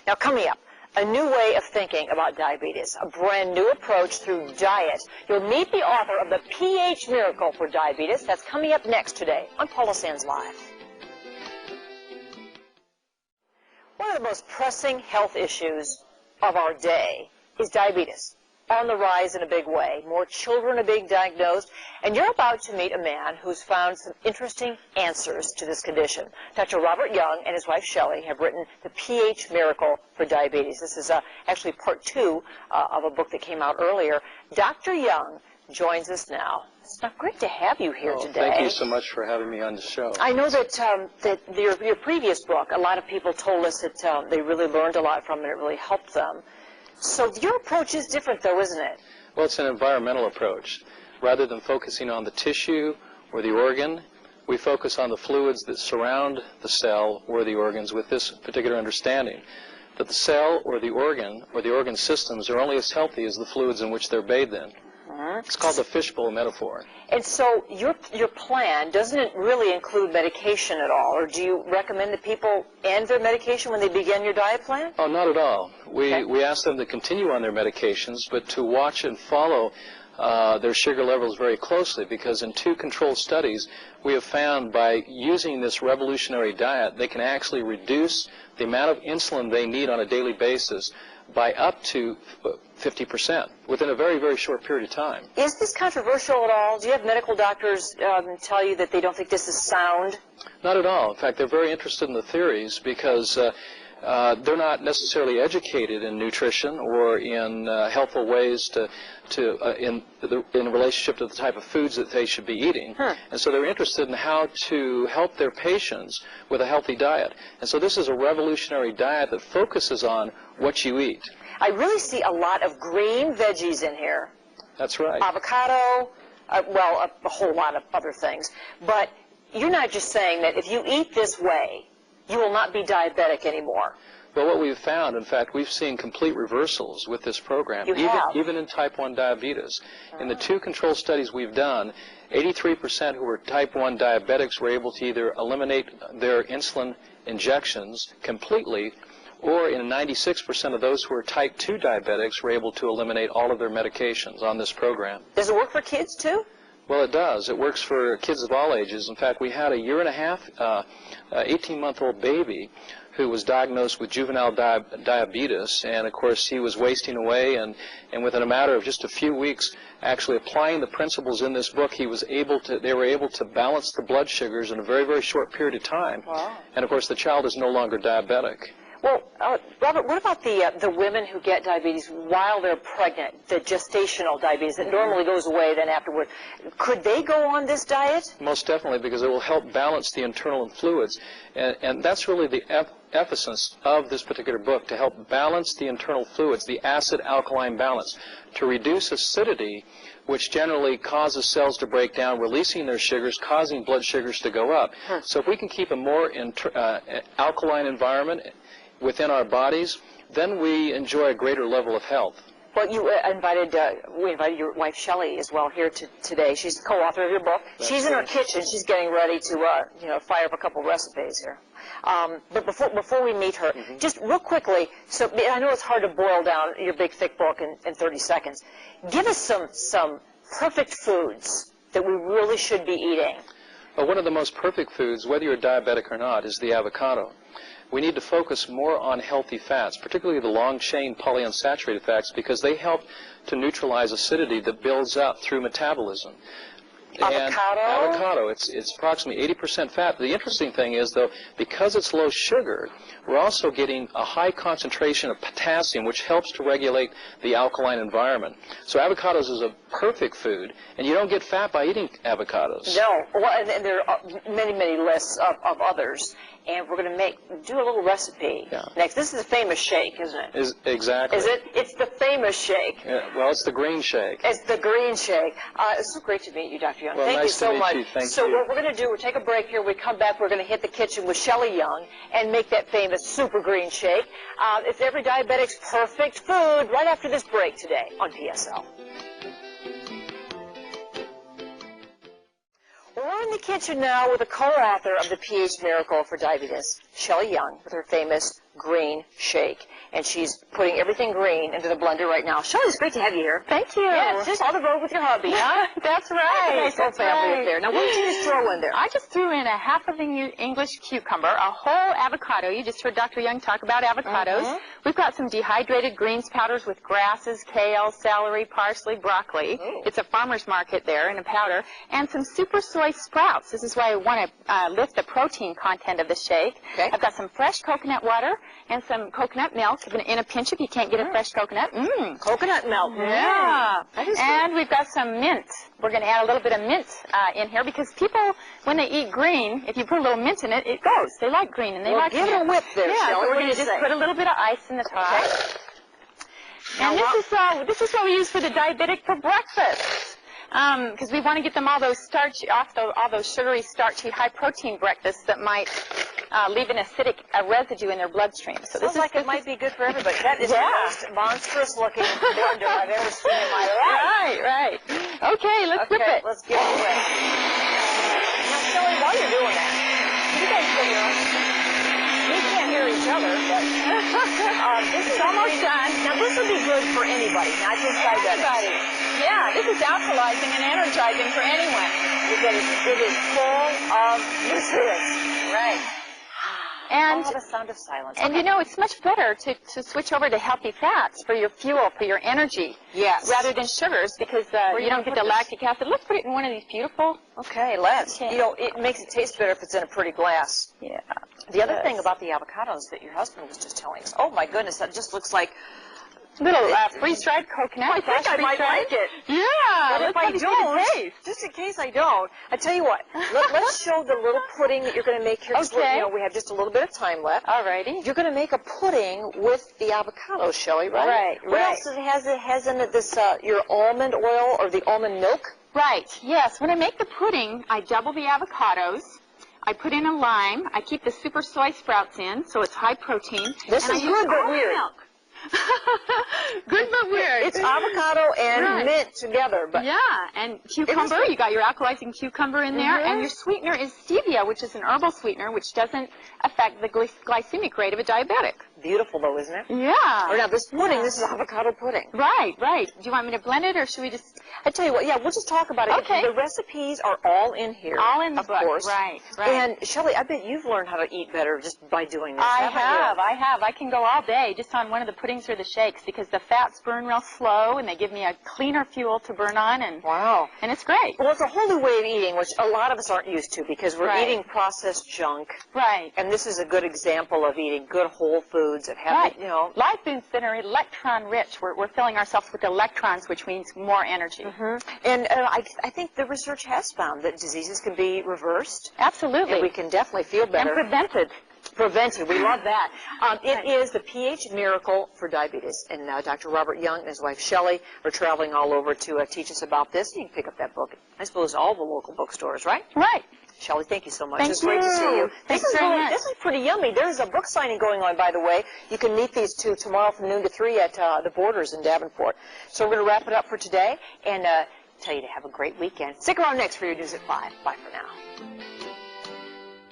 Now, coming up, a new way of thinking about diabetes, a brand new approach through diet. You'll meet the author of the pH Miracle for Diabetes. That's coming up next today on Paula Sands Live. One of the most pressing health issues of our day is diabetes. On the rise in a big way. More children are being diagnosed, and you're about to meet a man who's found some interesting answers to this condition. Dr. Robert Young and his wife Shelley have written The pH Miracle for Diabetes. This is actually part 2 of a book that came out earlier. Dr. Young joins us now. It's great to have you here today. Thank you so much for having me on the show. I know that your previous book, a lot of people told us that they really learned a lot from it. It really helped them. So your approach is different, though, isn't it? Well, it's an environmental approach. Rather than focusing on the tissue or the organ, we focus on the fluids that surround the cell or the organs with this particular understanding, that the cell or the organ systems are only as healthy as the fluids in which they're bathed in. It's called the fishbowl metaphor. And so your plan, doesn't it really include medication at all? Or do you recommend that people end their medication when they begin your diet plan? Oh, not at all. We ask them to continue on their medications, but to watch and follow their sugar levels very closely, because in 2 controlled studies, we have found by using this revolutionary diet, they can actually reduce the amount of insulin they need on a daily basis by up to 50% within a very, very short period of time. Is this controversial at all? Do you have medical doctors tell you that they don't think this is sound? Not at all. In fact, they're very interested in the theories because they're not necessarily educated in nutrition or in helpful ways in relationship to the type of foods that they should be eating. And so they're interested in how to help their patients with a healthy diet. And so this is a revolutionary diet that focuses on what you eat. I really see a lot of green veggies in here. That's right. Avocado, well, a whole lot of other things. But you're not just saying that if you eat this way, you will not be diabetic anymore. Well, what we've found, in fact, we've seen complete reversals with this program, even in type 1 diabetes. In the 2 controlled studies we've done, 83% who were type 1 diabetics were able to either eliminate their insulin injections completely, or in 96% of those who are type 2 diabetics were able to eliminate all of their medications on this program. Does it work for kids, too? Well, it does. It works for kids of all ages. In fact, we had a 18-month-old baby who was diagnosed with juvenile diabetes, and of course he was wasting away, and within a matter of just a few weeks, actually applying the principles in this book, they were able to balance the blood sugars in a very, very short period of time. Wow. And of course the child is no longer diabetic. Well, Robert, what about the women who get diabetes while they're pregnant, the gestational diabetes that normally goes away then afterward? Could they go on this diet? Most definitely, because it will help balance the internal fluids. And that's really the emphasis of this particular book, to help balance the internal fluids, the acid-alkaline balance, to reduce acidity, which generally causes cells to break down, releasing their sugars, causing blood sugars to go up. So if we can keep a more alkaline environment within our bodies, then we enjoy a greater level of health. Well, we invited your wife Shelley as well here today. She's the co-author of your book. She's in her kitchen. She's getting ready to fire up a couple recipes here. But before we meet her, just real quickly, so I know it's hard to boil down your big thick book in 30 seconds. Give us some perfect foods that we really should be eating. Well, one of the most perfect foods, whether you're diabetic or not, is the avocado. We need to focus more on healthy fats, particularly the long-chain polyunsaturated fats, because they help to neutralize acidity that builds up through metabolism. Avocado, it's approximately 80% fat. The interesting thing is, though, because it's low sugar, we're also getting a high concentration of potassium, which helps to regulate the alkaline environment. So avocados is a perfect food, and you don't get fat by eating avocados. No, well, and there are many, many lists of others, and we're going to do a little recipe next. This is a famous shake, isn't it? Exactly. Is it? It's the famous shake. Yeah, well, it's the green shake. It's the green shake. It's so great to meet you, Dr. Young. Well, Thank you nice so to much. meet you. Thank so you. What we're going to do, we'll take a break here. We come back, we're going to hit the kitchen with Shelley Young and make that famous super green shake. It's every diabetic's perfect food right after this break today on PSL. We're in the kitchen now with a co-author of the pH Miracle for Diabetes, Shelley Young, with her famous green shake. And she's putting everything green into the blender right now. Shelley, it's great to have you here. Thank you. Yeah, just on the road with your hubby, huh? That's right. Nice whole family up there. Now, what did you just throw in there? I just threw in a half of an English cucumber, a whole avocado. You just heard Dr. Young talk about avocados. We've got some dehydrated greens powders with grasses, kale, celery, parsley, broccoli. Ooh. It's a farmer's market there in a powder. And some super soy sprouts. This is why I want to lift the protein content of the shake. Okay. I've got some fresh coconut water and some coconut milk in a pinch if you can't get a fresh coconut. Coconut milk. Yeah. That is And we've got some mint. We're going to add a little bit of mint in here because people, when they eat green, if you put a little mint in it, it goes. They like green and they like give it mint. a whip there, Yeah, Shelley. so What we're do going you to just say? put a little bit of ice in the top. Okay. And Now, this is what we use for the diabetic for breakfast. Because we want to get them all those all those sugary, starchy, high-protein breakfasts that might leave an acidic residue in their bloodstream. So Sounds like it might be good for everybody. That is the most monstrous-looking blender I've ever seen in my life. Right. Okay, let's whip it. Let's get it away. Now, Shelley, while you're doing that, you guys figure out, we can't hear each other, but this is almost done. Now, this would be good for anybody, not just diabetics. Yeah, this is alkalizing and energizing for anyone. Because it is full of nutrients. Right. And the sound of silence. And you know, it's much better to switch over to healthy fats for your fuel, for your energy. Yes. Rather than sugars, because you don't get the lactic acid. Let's put it in one of these beautiful. Okay, let's. Okay. You know, it makes it taste better if it's in a pretty glass. Yeah. The other thing about the avocados that your husband was just telling us, oh my goodness, that just looks like little freeze-dried coconut. I think I might like it. Yeah. But if I don't, just in case I don't, I tell you what, let's show the little pudding that you're going to make here. Okay. You know, we have just a little bit of time left. Alrighty. You're going to make a pudding with the avocado, Shelley, right? What else does it has in it? This your almond oil or the almond milk? Right. Yes. When I make the pudding, I double the avocados. I put in a lime. I keep the super soy sprouts in, so it's high protein. This is good but weird. Milk. Good but weird. It's avocado and mint together. But yeah, and cucumber. You got your alkalizing cucumber in there, and your sweetener is stevia, which is an herbal sweetener, which doesn't affect the glycemic rate of a diabetic. Beautiful, though, isn't it? Yeah. Or now this pudding, this is avocado pudding. Right. Do you want me to blend it, or should we just? I tell you what, yeah, we'll just talk about it. Okay. The recipes are all in here. All in the book. Of course. Right. And Shelley, I bet you've learned how to eat better just by doing this. I have. I can go all day just on one of the puddings or the shakes because the fats burn real slow and they give me a cleaner fuel to burn on, and and it's great. Well, it's a whole new way of eating, which a lot of us aren't used to because we're eating processed junk. Right. And this is a good example of eating good whole foods that have, you know, live foods that are electron rich. We're filling ourselves with electrons, which means more energy. And I think the research has found that diseases can be reversed. Absolutely. And we can definitely feel better. And prevented. Prevented. We love that. It is the pH miracle for diabetes. And Dr. Robert Young and his wife Shelley are traveling all over to teach us about this. You can pick up that book, I suppose, all the local bookstores, right? Right. Shelley, thank you so much. Thank It's great to see you. Thanks very much. This is pretty yummy. There's a book signing going on, by the way. You can meet these two tomorrow from noon to 3 at the Borders in Davenport. So we're going to wrap it up for today and tell you to have a great weekend. Stick around next for your news at 5. Bye for now.